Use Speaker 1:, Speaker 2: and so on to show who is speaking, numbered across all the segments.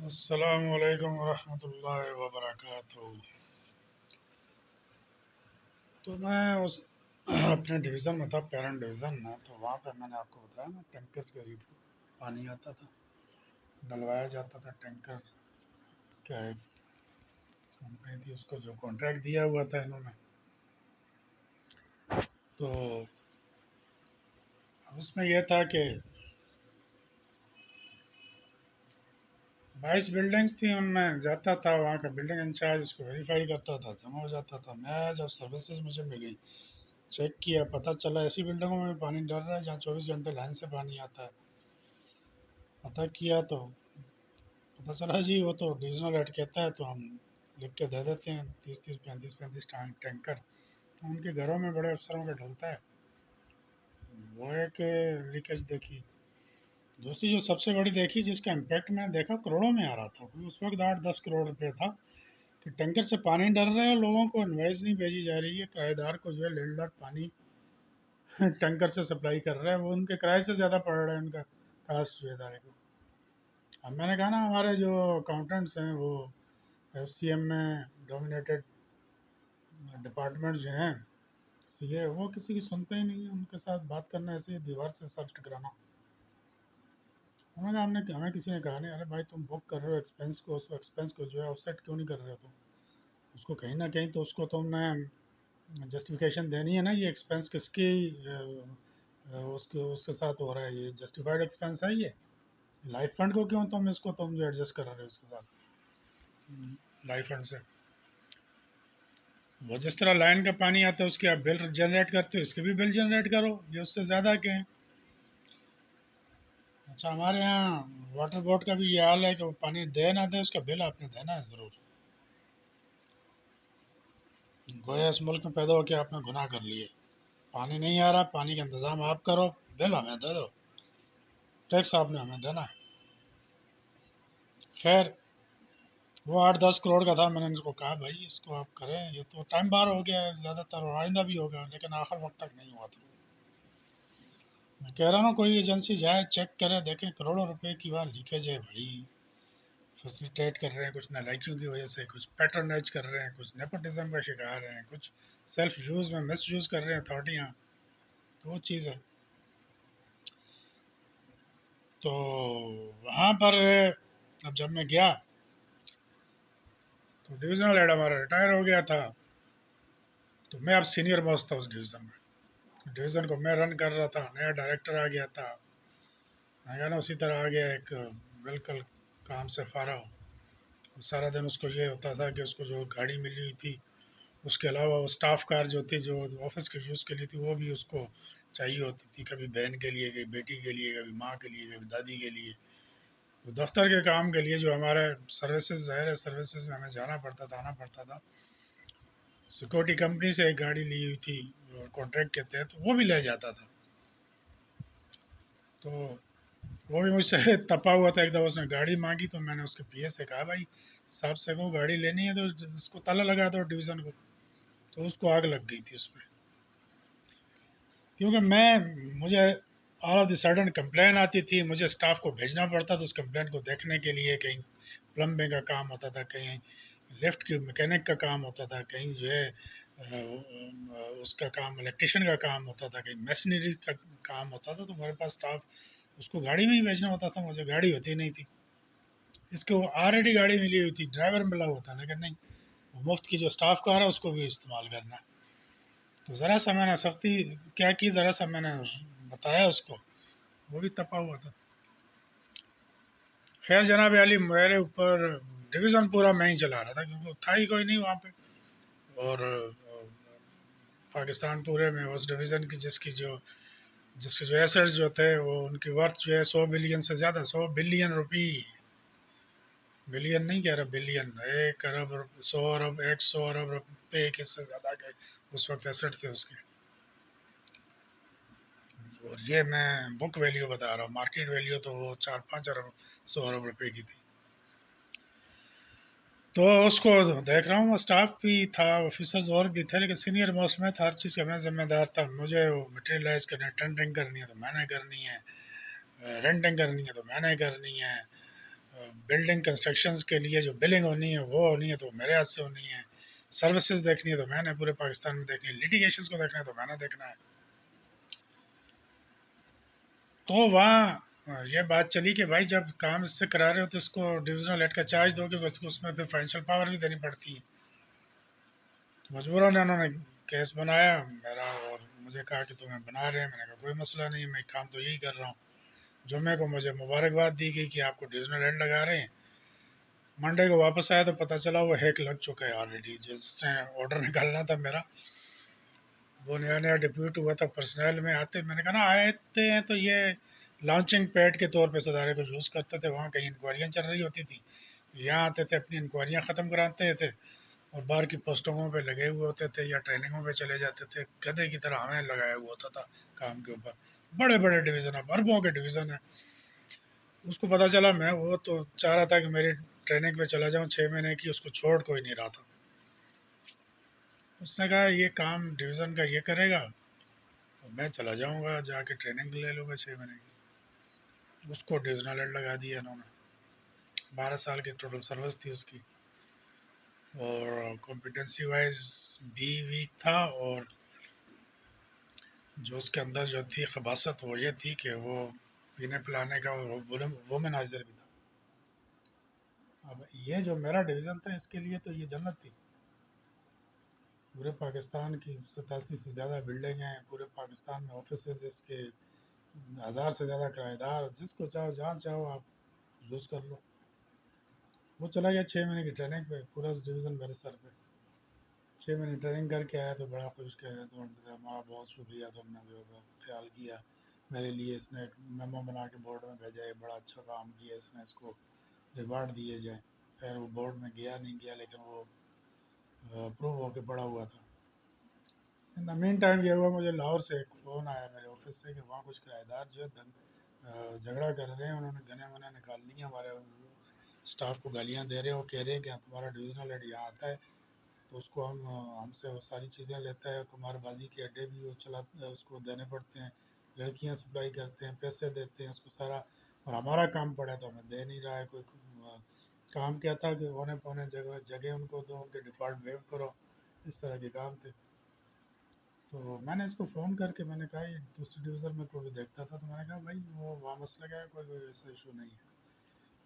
Speaker 1: अस्सलामु अलैकुम वरहमतुल्लाहि वबरकातुहू। तो मैं उस अपने डिवीज़न में था, पेरेंट डिवीज़न में। तो वहाँ पे मैंने आपको बताया ना, टैंकर्स के जरिए पानी आता था, डलवाया जाता था। टैंकर क्या एक कंपनी थी, उसको जो कॉन्ट्रैक्ट दिया हुआ था इन्होंने। तो उसमें यह था कि 22 बिल्डिंग्स थी, उनमें जाता था। वहाँ का बिल्डिंग इंचार्ज उसको वेरीफाई करता था, जमा हो जाता था। मैं जब सर्विसेज मुझे मिली, चेक किया, पता चला ऐसी बिल्डिंगों में पानी डल रहा है जहाँ 24 घंटे लाइन से पानी आता है। पता किया तो पता चला जी वो तो डिविजनल हेड कहता है तो हम लिख के दे देते हैं, 30-30, 35-35 टैंकर। तो उनके घरों में बड़े अफसरों का डलता है। वो एक लीकेज देखी। दूसरी जो सबसे बड़ी देखी, जिसका इम्पैक्ट मैंने देखा, करोड़ों में आ रहा था। कोई उस वक्त 8-10 करोड़ रुपए था कि टैंकर से पानी डल रहा है, लोगों को इन्वाइस नहीं भेजी जा रही है, किराएदार को जो है लैंडलॉर्ड पानी टैंकर से सप्लाई कर रहा है, वो उनके किराए से ज़्यादा पड़ रहा है उनका कास्ट जो इदारे को। अब मैंने कहा ना, हमारे जो अकाउंटेंट्स हैं वो एफसीएम में डोमिनेटेड डिपार्टमेंट जो हैं, सीए, वो किसी की सुनते ही नहीं है। उनके साथ बात करना ऐसे ही दीवार से सर टकराना। हमने हमें किसी ने कहा नहीं, अरे भाई तुम बुक कर रहे हो एक्सपेंस को, उस एक्सपेंस को जो है ऑफसेट क्यों नहीं कर रहे हो तुम? उसको कहीं ना कहीं तो उसको तुमने जस्टिफिकेशन देनी है ना, ये एक्सपेंस किसकी उसके उसके साथ हो रहा है, ये जस्टिफाइड एक्सपेंस है ये। लाइफ फंड को क्यों तुम इसको तुम जो एडजस्ट कर रहे हो इसके साथ, लाइफ फंड से? वो जिस तरह लाइन का पानी आता है उसके आप बिल जनरेट करते हो, इसके भी बिल जनरेट करो, ये उससे ज़्यादा क्या है। अच्छा, हमारे यहाँ वाटर बोर्ड का भी ये हाल है कि वो पानी दे ना दे, उसका बिल आपने देना है ज़रूर। गोया इस मुल्क में पैदा होकर आपने गुनाह कर लिए। पानी नहीं आ रहा, पानी का इंतज़ाम आप करो, बिल हमें दे दो, टैक्स आपने हमें देना है। खैर, वो 8-10 करोड़ का था। मैंने इनको कहा भाई इसको आप करें, ये तो टाइम बार हो गया है ज़्यादातर, और आइंदा भी होगा, लेकिन आखिर वक्त तक नहीं हुआ था। मैं कह रहा हूँ कोई एजेंसी जाए, चेक करे, देखे, करोड़ों रुपए की वहाँ लीकेज है भाई। फैसिलिटेट कर रहे हैं कुछ नालायकियों की वजह से, कुछ पैटर्नाइज कर रहे हैं, कुछ नेपोटिज्म का शिकार हैं, कुछ सेल्फ यूज़ में मिस यूज़ कर रहे हैं अथॉरिटियाँ। तो वो चीज़ है। तो वहाँ पर अब जब मैं गया तो डिविजनल हेड हमारा रिटायर हो गया था। तो मैं अब सीनियर बॉस था उस डिवीज़न में। डिवीज़न को मैं रन कर रहा था, नया डायरेक्टर आ गया था। मैं कहा ना, उसी तरह आ गया एक बिल्कुल काम से फारग। सारा दिन उसको ये होता था कि उसको जो गाड़ी मिली हुई थी, उसके अलावा वो स्टाफ कार जो थी, जो ऑफिस के यूज़ के लिए थी, वो भी उसको चाहिए होती थी। कभी बहन के लिए, कभी बेटी के लिए, कभी माँ के लिए, कभी दादी के लिए। तो दफ्तर के काम के लिए जो हमारे सर्विसेज, ज़ाहिर है सर्विसेज में हमें जाना पड़ता था, आना पड़ता था। सिक्योरिटी कंपनी से एक गाड़ी ली हुई थी और कॉन्ट्रैक्ट के तहत वो भी ले जाता था। तो वो भी मुझसे तपा हुआ था। एक दफ़ा उसने गाड़ी मांगी तो मैंने उसके पीए से कहा, भाई साहब से को गाड़ी लेनी है तो इसको ताला लगा दो डिवीज़न को। तो उसको आग लग गई थी उस पर, क्योंकि मुझे all of the sudden complain आती थी, मुझे स्टाफ को भेजना पड़ता था उस कंप्लेन को देखने के लिए। कहीं प्लम्बिंग का काम होता था, कहीं लिफ्ट के मैकेनिक का काम होता था, कहीं जो है उसका काम इलेक्ट्रिशियन का काम होता था, कहीं मशीनरी का काम होता था। तो मेरे पास स्टाफ, उसको गाड़ी में ही भेजना होता था, मुझे गाड़ी होती नहीं थी। इसको ऑलरेडी गाड़ी मिली हुई थी, ड्राइवर मिला हुआ था, लेकिन नहीं, वो मुफ्त की जो स्टाफ कार है उसको भी इस्तेमाल करना। तो ज़रा सा मैंने सख्ती क्या की, ज़रा सा मैंने बताया उसको, वो भी तपा हुआ था। खैर जनाब अली, मेरे ऊपर डिवीज़न पूरा मैं ही चला रहा था, क्योंकि था ही कोई नहीं वहाँ पे। और पाकिस्तान पूरे में उस डिवीज़न की जिसके जो एसेट्स जो थे, वो उनकी वर्थ जो है 100 बिलियन से ज़्यादा, 100 बिलियन रुपी, बिलियन नहीं कह रहा, बिलियन, 1 अरब, 100 अरब, 100 अरब रुपये के से ज़्यादा के उस वक्त एसेट थे उसके। और ये मैं बुक वैल्यू बता रहा हूँ, मार्केट वैल्यू तो वो 4-5 अरब, 100 अरब रुपए की थी। तो उसको देख रहा हूँ, स्टाफ भी था, ऑफिसर्स और भी थे, लेकिन सीनियर मोस्ट में था, हर चीज़ का मैं जिम्मेदार था। मुझे वो मटेरियलाइज करना है, टेंडरिंग करनी है तो मैंने करनी है, रेंटिंग करनी है तो मैंने करनी है, बिल्डिंग कंस्ट्रक्शंस के लिए जो बिलिंग होनी है वो होनी है तो मेरे हाथ से होनी है, सर्विसेज देखनी है तो मैंने पूरे पाकिस्तान में देखनी है, लिटिगेशंस को देखना है तो मैंने देखना है। तो वहाँ ये बात चली कि भाई जब काम इससे करा रहे हो तो इसको डिविजनल हेड का चार्ज दोगे, बस उसमें फिर फाइनेंशियल पावर भी देनी पड़ती है। तो मजबूरन उन्होंने केस बनाया मेरा और मुझे कहा कि तुम्हें बना रहे हैं। मैंने कहा कोई मसला नहीं, मैं काम तो यही कर रहा हूँ। जुम्मे को मुझे मुबारकबाद दी गई कि आपको डिविजनल हेड लगा रहे हैं। मंडे को वापस आया तो पता चला वो हैक लग चुका है ऑलरेडी, जिससे ऑर्डर निकालना था मेरा, वो नया नया डिप्यूट हुआ था पर्सनल में। आते मैंने कहा ना आते हैं तो ये लॉन्चिंग पैड के तौर पे सदारे को यूज़ करते थे, वहाँ कहीं इंक्वायरियाँ चल रही होती थी, यहाँ आते थे अपनी इंक्वायरियाँ ख़त्म कराते थे और बाहर की पोस्टिंगों पे लगे हुए होते थे या ट्रेनिंगों पे चले जाते थे। गधे की तरह हमें लगाया हुआ होता था काम के ऊपर। बड़े बड़े डिवीज़न है, अरबों के डिवीज़न है। उसको पता चला, मैं वो तो चाह रहा था कि मेरी ट्रेनिंग पे चला जाऊँ 6 महीने की, उसको छोड़ कोई नहीं रहा था। उसने कहा ये काम डिवीज़न का ये करेगा तो मैं चला जाऊँगा, जाके ट्रेनिंग ले लूँगा 6 महीने की। उसको डिविजनल हेड लगा दिया इन्होंने। 12 साल की टोटल सर्विस थी उसकी, और कॉम्पिटेंसी वाइज भी वीक था, और जो उसके अंदर जो थी खबासत वो ये थी कि वो पीने पिलाने का वोमेनाइजर भी था। अब ये जो मेरा डिवीज़न था इसके लिए तो ये जन्नत थी। पूरे पाकिस्तान की 87 से ज़्यादा बिल्डिंग हैं, पूरे पाकिस्तान में ऑफिस इसके 1000 से ज़्यादा किराएदार, जिसको चाहो जहाँ चाहो आप यूज़ कर लो। वो चला गया 6 महीने की ट्रेनिंग पे, पूरा डिवीज़न मेरे सर पे। 6 महीने ट्रेनिंग करके आया तो बड़ा खुश कह रहे तो हमारा बहुत शुक्रिया, तुमने जो है ख्याल किया मेरे लिए। इसने एक मेमो बना के बोर्ड में भेजा है, बड़ा अच्छा काम किया इसने, इसको रिवार्ड दिए जाए। खैर वो बोर्ड में गया नहीं गया, लेकिन वो अप्रूव होके पड़ा हुआ था। इन द मीन टाइम ये हुआ, मुझे लाहौर से एक फ़ोन आया मेरे ऑफिस से कि वहाँ कुछ किराएदार जो है झगड़ा कर रहे हैं, उन्होंने गने वने निकाल लिए, हमारे स्टाफ को गालियाँ दे रहे हो, कह रहे हैं कि तुम्हारा डिविजनल हेड यहाँ आता है तो उसको हमसे वो सारी चीज़ें लेता है, कुमारबाजी के अड्डे भी वो चला उसको देने पड़ते हैं, लड़कियां सप्लाई करते हैं, पैसे देते हैं उसको सारा, और हमारा काम पड़ा तो हमें दे नहीं रहा है कोई। काम क्या था कि होने पौने जगह जगह उनको दो, उनके डिफ़ॉल्ट वेव करो, इस तरह के काम थे। तो मैंने इसको फ़ोन करके मैंने कहा ये दूसरी डिवीज़न में कोई देखता था, तो मैंने कहा भाई वो वहाँ मसला क्या है, कोई कोई ऐसा इशू नहीं है।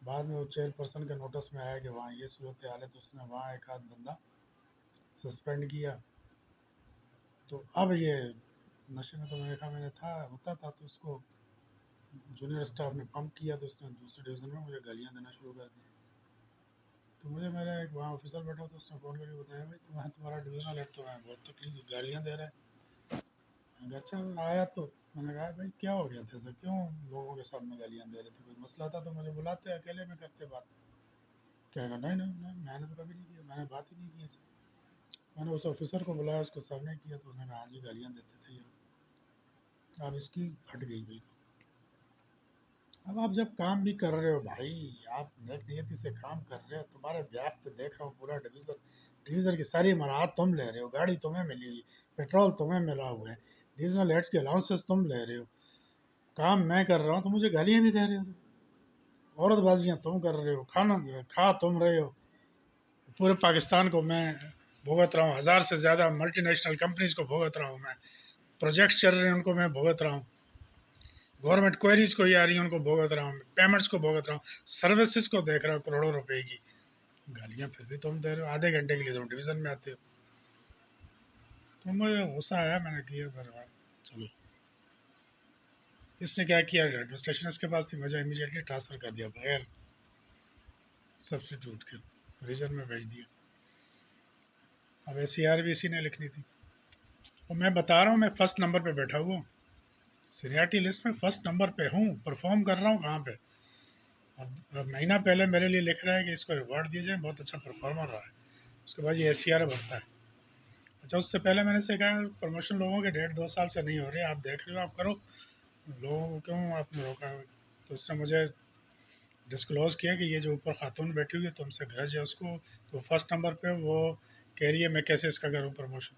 Speaker 1: बाद में वो चेयरपर्सन के नोटिस में आया कि वहाँ ये सूरत हाल है, तो उसने वहाँ एक आध बंदा सस्पेंड किया। तो अब ये नशे में तो मैंने कहा मैंने था होता था, तो उसको जूनियर स्टाफ ने पंप किया तो उसने दूसरे डिवीज़न में मुझे गालियाँ देना शुरू कर दी। तो मुझे मेरा एक वहाँ ऑफिसर बैठा तो उसने फ़ोन करके बताया भाई तुम्हारा डिवीज़नल हेड तो है बहुत तकलीफ गालियाँ दे रहा है। मैंने कहा अच्छा आया तो, मैंने कहा भाई क्या हो गया था, ऐसा क्यों लोगों के सामने गालियाँ दे रहे थे, कोई मसला था तो मुझे बुलाते अकेले में करते बात। कहेगा नहीं नहीं नहीं मैंने तो कभी नहीं किया, मैंने बात ही नहीं की ऐसे। मैंने उस ऑफिसर को बुलाया, उसको सामने किया तो उन्होंने कहा हाँ जी गालियाँ देते थे यार। अब इसकी हट गई भाई। अब आप जब काम भी कर रहे हो भाई, आप नेक नियति से काम कर रहे हो, तुम्हारे ब्याह पे देख रहा हूँ पूरा डिवीज़न, डिवीज़न की सारी मराहत तुम ले रहे हो, गाड़ी तुम्हें मिली हुई, पेट्रोल तुम्हें मिला हुआ है, डिवीजनल हेड्स के अलाउंसेस तुम ले रहे हो, काम मैं कर रहा हूँ तो मुझे गालियाँ भी दे रहे हो, औरतबाजियाँ तुम कर रहे हो, खाना खा तुम रहे हो। पूरे पाकिस्तान को मैं भुगत रहा हूँ, 1000 से ज़्यादा मल्टीनेशनल कंपनीज को भुगत रहा हूँ मैं, प्रोजेक्ट्स चल रहे हैं उनको मैं भुगत रहा हूँ, गवर्नमेंट क्वेरीज को ही आ रही है उनको भुगत रहा हूँ, पेमेंट्स को भुगत रहा हूँ, सर्विसेज को देख रहा हूँ करोड़ों रुपए की। गालियाँ फिर भी तुम दे रहे हो, आधे घंटे के लिए तुम डिवीज़न में आते हो। तो मुझे गुस्सा आया, मैंने किया फिर चलो। इसने क्या किया, एडमिनिस्ट्रेशन इसके पास थी, मुझे इमीडिएटली ट्रांसफ़र कर दिया बगैर सब्सटीट्यूट के, रीजन में भेज दिया। अब SCR भी इसी ने लिखनी थी। और मैं बता रहा हूँ मैं फर्स्ट नंबर पे बैठा हुआ हूँ, सीनियरिटी लिस्ट में फर्स्ट नंबर पे हूँ, परफॉर्म कर रहा हूँ कहाँ पे। अब महीना पहले मेरे लिए लिख रहा है कि इसको रिवॉर्ड दिया जाए, बहुत अच्छा परफॉर्मर रहा है, उसके बाद ये SCR भरता है। अच्छा उससे पहले मैंने से कहा प्रमोशन लोगों के 1.5-2 साल से नहीं हो रहे, आप देख रहे हो आप करो, लोगों को क्यों आपने रोका। तो इसने मुझे डिस्क्लोज़ किया कि ये जो ऊपर खातून बैठी हुई है तुमसे ग्रज है उसको, तो फर्स्ट नंबर पे वो कह रही है मैं कैसे इसका करूँ प्रमोशन।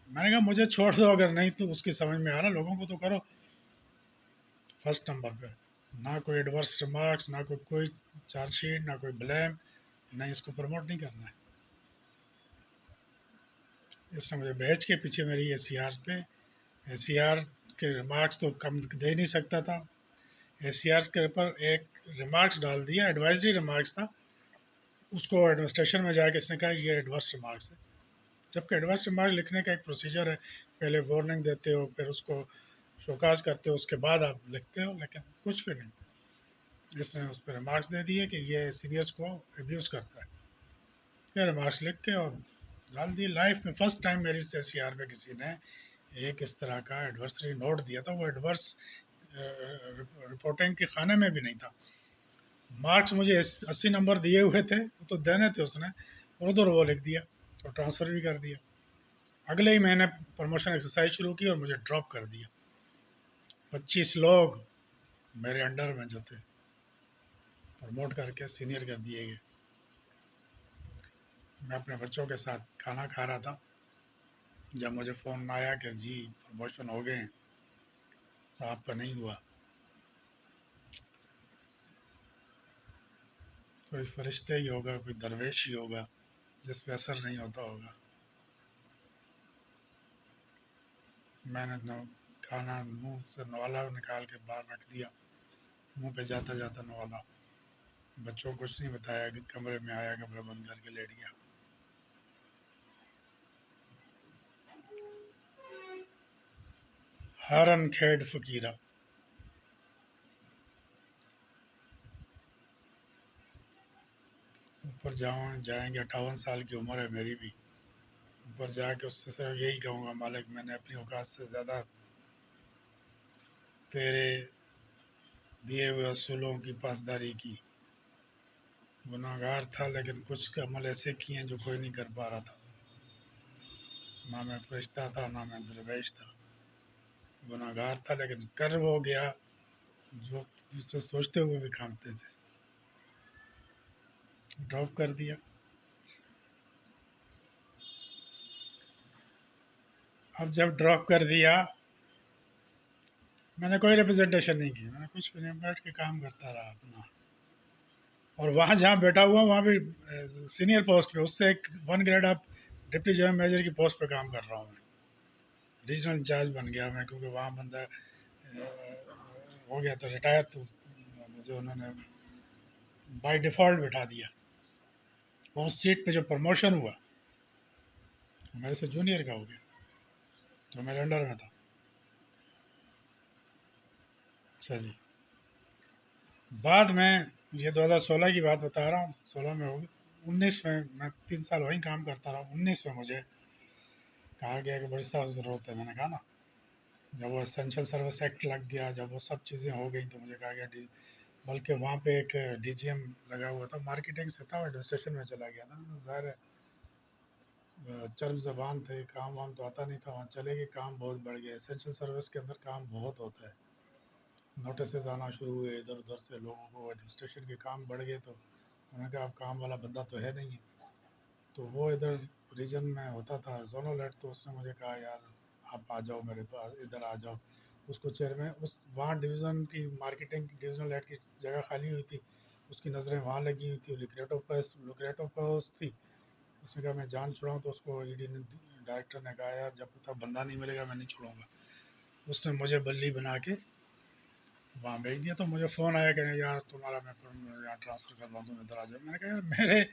Speaker 1: मैंने कहा मुझे छोड़ दो, अगर नहीं तो उसकी समझ में आ रहा लोगों को तो करो। फर्स्ट नंबर पे ना कोई एडवर्स रिमार्क्स, ना कोई चार्जशीट, ना कोई ब्लेम, ना इसको प्रमोट नहीं करना है। इसने मुझे भेज के पीछे मेरी ए सी आर पे, ए सी आर के रिमार्क्स तो कम दे नहीं सकता था, ए सी आर के ऊपर एक रिमार्क्स डाल दिया, एडवाइजरी रिमार्क्स था, उसको एडमिनिस्ट्रेशन में जाके इसने कहा ये एडवर्स रिमार्क्स है। जबकि एडवर्स रिमार्क लिखने का एक प्रोसीजर है, पहले वार्निंग देते हो, फिर उसको शोकाज करते हो, उसके बाद आप लिखते हो, लेकिन कुछ भी नहीं। इसने उस पर रिमार्क्स दे दिए कि ये सीनियर्स को एब्यूज़ करता है, ये रिमार्क्स लिख के और डाल दिए। लाइफ में फर्स्ट टाइम मेरी सी सी आर में किसी ने एक इस तरह का एडवर्सरी नोट दिया था, वो एडवर्स रिपोर्टिंग के खाने में भी नहीं था। मार्क्स मुझे 80 नंबर दिए हुए थे, वो तो देने थे उसने, और उधर वो लिख दिया और ट्रांसफ़र भी कर दिया। अगले ही महीने प्रमोशन एक्सरसाइज शुरू की और मुझे ड्रॉप कर दिया। 25 लोग मेरे अंडर में जो थे प्रमोट करके सीनियर कर दिए गए। मैं अपने बच्चों के साथ खाना खा रहा था, जब मुझे फ़ोन आया कि जी प्रमोशन हो गए हैं, तो आपका नहीं हुआ। कोई फरिश्ते ही होगा, कोई दरवेश ही होगा जिस पे असर नहीं होता होगा। मैंने खाना मुंह से नवाला निकाल के बाहर रख दिया, मुंह पे जाता जाता नवाला। बच्चों को कुछ नहीं बताया कि कमरे में आया, कमरा बंद करके लेट गया। हारन खेड़ फकीरा। ऊपर जाएंगे, 58 साल की उम्र है मेरी भी। ऊपर जाके उससे सिर्फ यही कहूँगा, मालिक मैंने अपनी औकात से ज़्यादा तेरे दिए हुए असूलों की पासदारी की। गुनाहगार था, लेकिन कुछ अमल ऐसे किए जो कोई नहीं कर पा रहा था। ना मैं फरिश्ता था, ना मैं दरवेश था। गुनाहगार था, लेकिन कर वो गया जो दूसरे सोचते हुए भी कामते थे। ड्रॉप कर दिया। अब जब ड्रॉप कर दिया, मैंने कोई रिप्रेजेंटेशन नहीं की, मैंने कुछ भी नहीं, बैठ के काम करता रहा अपना। और वहाँ जहाँ बैठा हुआ, वहाँ भी सीनियर पोस्ट पे, उससे एक 1 grade up deputy general manager की पोस्ट पे काम कर रहा हूँ मैं। रीजनल इंचार्ज बन गया मैं, क्योंकि वहाँ बंदा हो गया था रिटायर, तो मुझे उन्होंने बाय डिफ़ॉल्ट बिठा दिया। उस सीट पे जो प्रमोशन हुआ, मेरे से जूनियर का हो गया, जो मेरे अंडर में था। अच्छा जी। बाद में, ये 2016 की बात बता रहा हूँ, 16 में होगी, 19 में मैं 3 साल वहीं काम करता रहा। 19 में मुझे कहा गया कि बड़ी सख्त ज़रूरत है। मैंने कहा ना, जब वो एसेंशियल सर्विस एक्ट लग गया, जब वो सब चीज़ें हो गई, तो मुझे कहा गया बल्कि वहाँ पे एक डीजीएम लगा हुआ था, मार्केटिंग से था, एडमिनिस्ट्रेशन में चला गया था। ज़ाहिर है चर्ब ज़बान थे, काम वाम तो आता नहीं था, वहाँ चले गए, काम बहुत बढ़ गया। एसेंशियल सर्विस के अंदर काम बहुत होता है। नोटिस आना शुरू हुए इधर उधर से लोगों को, एडमिनिस्ट्रेशन के काम बढ़ गए, तो उन्होंने कहा अब काम वाला बंदा तो है नहीं है। तो वो इधर रीजन में होता था जोनल हेड, तो उसने मुझे कहा यार आप आ जाओ मेरे पास, इधर आ जाओ। उसको चेयरमैन, उस वहाँ डिवीज़न की मार्केटिंग डिविजनल हेड की जगह खाली हुई थी, उसकी नज़रें वहाँ लगी हुई थी। लुक्रेटो पोस्ट थी। उसने कहा मैं जान छुड़ाऊँ, तो उसको ईडी ने, डायरेक्टर ने कहा यार जब तक बंदा नहीं मिलेगा मैं नहीं छोड़ूंगा। उसने मुझे बल्ली बना के वहाँ भेज दिया। तो मुझे फ़ोन आया कि यार तुम्हारा मैं यहाँ ट्रांसफ़र कर रहा हूँ, तुम इधर आ जाओ। मैंने कहा यार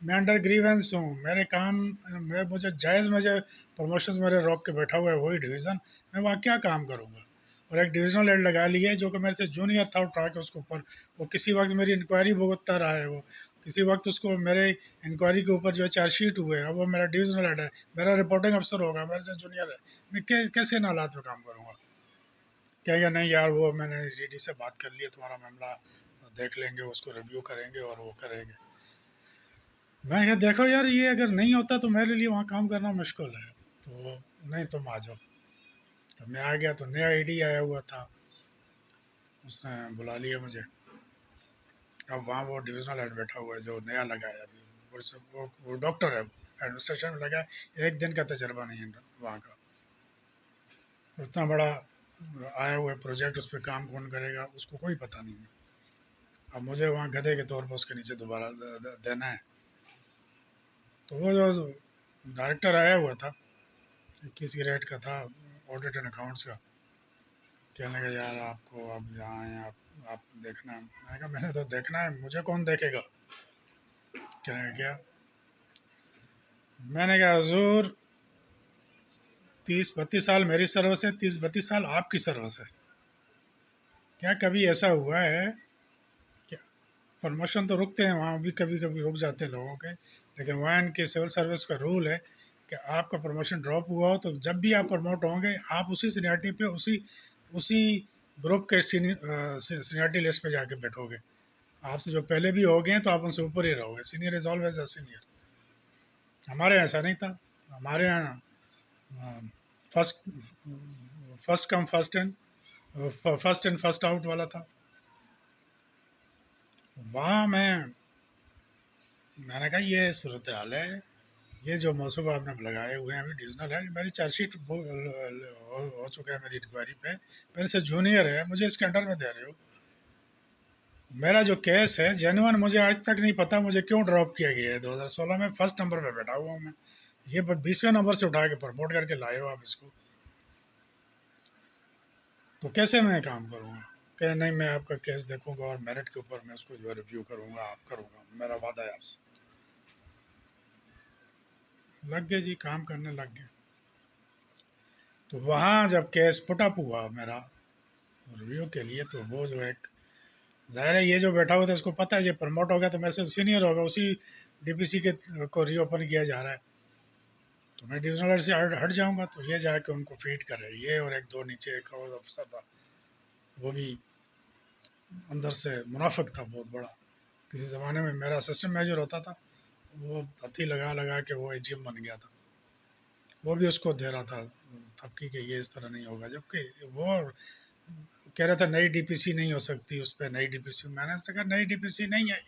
Speaker 1: मैं अंडर ग्रीवेंस हूँ, मेरे काम, मुझे जायज़, मुझे प्रमोशन मेरे रोक के बैठा हुआ है वही डिवीज़न, मैं वहाँ क्या काम करूँगा। और एक डिविजनल हेड लगा लिया है जो कि मेरे से जूनियर था, उठा के उसके ऊपर, वो किसी वक्त मेरी इंक्वायरी भुगतता रहा है, वो किसी वक्त उसको मेरे इंक्वायरी के ऊपर जो है चार्जशीट हुए है, अब वो मेरा डिविजनल हेड है, मेरा रिपोर्टिंग अफसर होगा, मेरे से जूनियर है। मैं कैसे इन हालात में काम करूँगा। कहेगा नहीं यार वो मैंने ईडी से बात कर लिया, तुम्हारा मामला देख लेंगे, उसको रिव्यू करेंगे और वो करेंगे। मैं क्या, देखो यार ये अगर नहीं होता तो मेरे लिए वहाँ काम करना मुश्किल है, तो नहीं तुम आ जाओ। तो मैं आ गया, तो नया ईडी आया हुआ था, उसने बुला लिया मुझे। अब वहाँ वो डिविजनल हेड बैठा हुआ है जो नया लगा है अभी, वो डॉक्टर है, वो एडमिनिस्ट्रेशन में लगा है, एक दिन का तजर्बा नहीं है वहाँ का। तो इतना बड़ा आए हुए प्रोजेक्ट उस पर काम कौन करेगा उसको कोई पता नहीं है। अब मुझे वहाँ गधे के तौर पर उसके नीचे दोबारा देना है। तो वो जो डायरेक्टर आया हुआ था, 21 ग्रेड का था, ऑडिट एंड अकाउंट्स का, कहने लगा यार आपको अब यहाँ हैं, आप देखना। मैंने कहा मैंने तो देखना है, मुझे कौन देखेगा। कहने लगा क्या? मैंने कहा हुजूर 30-32 साल मेरी सर्विस है, 30-32 साल आपकी सर्विस है। क्या कभी ऐसा हुआ है कि प्रमोशन तो रुकते हैं वहाँ भी, कभी कभी रुक जाते हैं लोगों के, लेकिन वहाँ इनके सिविल सर्विस का रूल है कि आपका प्रमोशन ड्रॉप हुआ हो तो जब भी आप प्रमोट होंगे आप उसी सीनियरिटी पे उसी उसी ग्रुप के सीनियरिटी लिस्ट पे जाके बैठोगे। आपसे जो पहले भी हो गए हैं तो आप उनसे ऊपर ही रहोगे। Senior is always a senior. हमारे यहाँ ऐसा नहीं था। हमारे यहाँ first first come first in first out वाला था। वहाँ मैंने कहा ये सूरत हाल है, ये जो मौसूब आपने लगाए हुए हैं अभी डिविजनल है, मेरी चार्जशीट हो चुका है मेरी इंक्वायरी पे, मेरे से जूनियर है, मुझे इसके अंडर में दे रहे हो। मेरा जो केस है जेन्युइन, मुझे आज तक नहीं पता मुझे क्यों ड्रॉप किया गया है। 2016 में फर्स्ट नंबर पे बैठा हुआ हूँ मैं, ये 20वें नंबर से उठा के प्रमोट करके लाए हो आप इसको, तो कैसे मैं काम करूँगा? कह नहीं मैं आपका केस देखूंगा और मेरिट के ऊपर मैं उसको जो है रिव्यू करूंगा, आप करूंगा, मेरा वादा है आपसे। लग गए जी, काम करने लग गए। तो वहाँ जब केस पुटअप हुआ मेरा रिव्यू के लिए, तो वो जो एक जाहिर है ये जो बैठा हुआ था इसको पता है ये प्रमोट हो गया तो मेरे से सीनियर होगा, उसी डीपीसी के को रीओपन किया जा रहा है, तो मैं डिविजनल से हट जाऊंगा। तो ये जाके उनको फीड करे, ये और एक दो नीचे एक और अफसर था, वो भी अंदर से मुनाफिक था बहुत बड़ा। किसी ज़माने में मेरा असिस्टेंट मेजर होता था, वो हथी लगा लगा के वो एजीएम बन गया था, वो भी उसको दे रहा था थपकी के ये इस तरह नहीं होगा, जबकि वो कह रहा था नई डीपीसी नहीं हो सकती उस पर, नई डीपीसी। मैंने उससे कहा नई डीपीसी नहीं है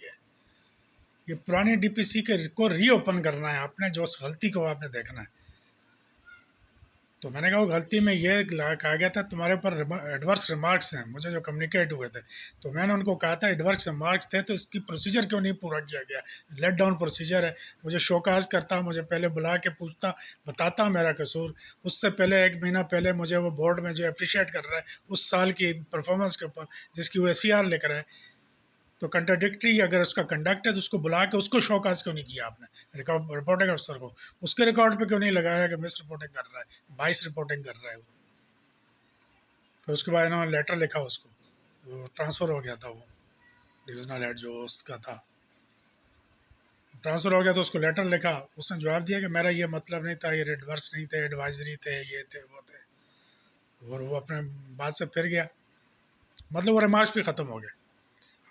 Speaker 1: ये पुरानी डीपीसी के को रीओपन करना है आपने, जो उस गलती को आपने देखना है। तो मैंने कहा वो गलती में ये कहा गया था तुम्हारे ऊपर एडवर्स रिमार्क्स हैं, मुझे जो कम्युनिकेट हुए थे, तो मैंने उनको कहा था एडवर्स रिमार्क्स थे तो इसकी प्रोसीजर क्यों नहीं पूरा किया गया? लेट डाउन प्रोसीजर है, मुझे शोकाज करता, मुझे पहले बुला के पूछता, बताता मेरा कसूर, उससे पहले 1 महीना पहले मुझे वो बोर्ड में जो अप्रिशिएट कर रहा है उस साल की परफॉर्मेंस के ऊपर जिसकी वो SCR लिख रहा है, तो कंट्राडिक्टरी अगर उसका कंडक्ट है तो उसको बुला के उसको शोकाज क्यों नहीं किया आपने? रिपोर्टिंग अफसर को उसके रिकॉर्ड पे क्यों नहीं लगा रहा है कि मिस रिपोर्टिंग कर रहा है, 22 रिपोर्टिंग कर रहा है वो? फिर उसके बाद इन्होंने लेटर लिखा उसको, वो ट्रांसफ़र हो गया था, वो डिविजनल हेड जो उसका था ट्रांसफ़र हो गया, तो उसको लेटर लिखा, उसने जवाब दिया कि मेरा ये मतलब नहीं था, ये एडवर्स नहीं थे, एडवाइजरी थे, ये थे वो थे, और वो अपने बात से फिर गया, मतलब वो रिमार्क्स भी ख़त्म हो गए।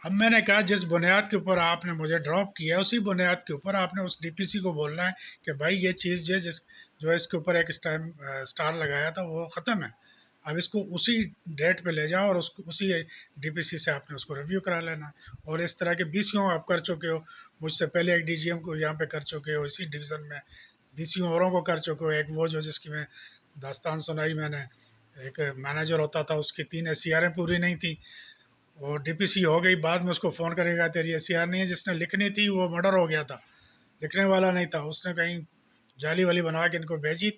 Speaker 1: अब मैंने कहा जिस बुनियाद के ऊपर आपने मुझे ड्रॉप किया है उसी बुनियाद के ऊपर आपने उस डीपीसी को बोलना है कि भाई ये चीज़ जो इसके ऊपर एक स्टार लगाया था वो ख़त्म है, अब इसको उसी डेट पे ले जाओ और उसको उसी डीपीसी से आपने उसको रिव्यू करा लेना। और इस तरह के 20 आप कर चुके हो, मुझसे पहले एक डीजीएम को यहाँ पे कर चुके हो इसी डिवीज़न में, 20 औरों को कर चुके हो। एक वो जो जिसकी मैं दास्तान सुनाई मैंने, एक मैनेजर होता था उसकी 3 SCRें पूरी नहीं थी, वो डीपीसी हो गई, बाद में उसको फ़ोन करेगा तेरी SCR नहीं है, जिसने लिखनी थी वो मर्डर हो गया था, लिखने वाला नहीं था, उसने कहीं जाली वाली बना के इनको भेजी,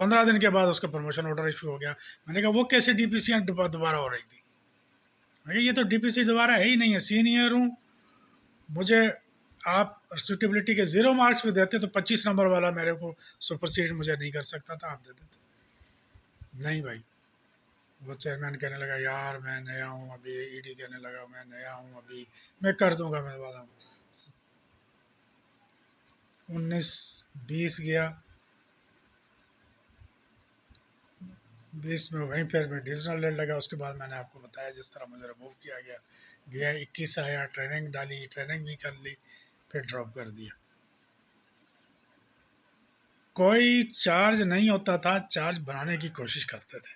Speaker 1: 15 दिन के बाद उसका प्रमोशन ऑर्डर इशू हो गया। मैंने कहा वो कैसे डीपीसी दोबारा हो रही थी? मैं ये तो डीपीसी दोबारा है ही नहीं है, सीनियर हूँ मुझे, आप सूटेबिलिटी के 0 मार्क्स भी देते तो 25 नंबर वाला मेरे को सुपरसीड मुझे नहीं कर सकता था, आप दे देते। नहीं भाई, वो चेयरमैन कहने लगा यार मैं नया हूँ अभी, ईडी कहने लगा मैं नया हूँ अभी, मैं कर दूंगा, मैं वादा। 19-20 गया, 20 में वहीं फिर मैं डिविजनल लेने लगा। उसके बाद मैंने आपको बताया जिस तरह मुझे रिमूव किया गया, 21 आया, ट्रेनिंग डाली, ट्रेनिंग भी कर ली, फिर ड्रॉप कर दिया। कोई चार्ज नहीं होता था, चार्ज बनाने की कोशिश करते थे,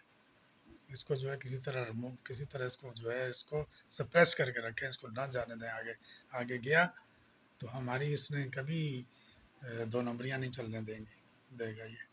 Speaker 1: इसको जो है किसी तरह रिमूव, किसी तरह इसको जो है इसको सप्रेस करके रखें, इसको ना जाने दें आगे। आगे गया तो हमारी इसने कभी 2 नंबरियाँ नहीं चलने देंगे देगा ये।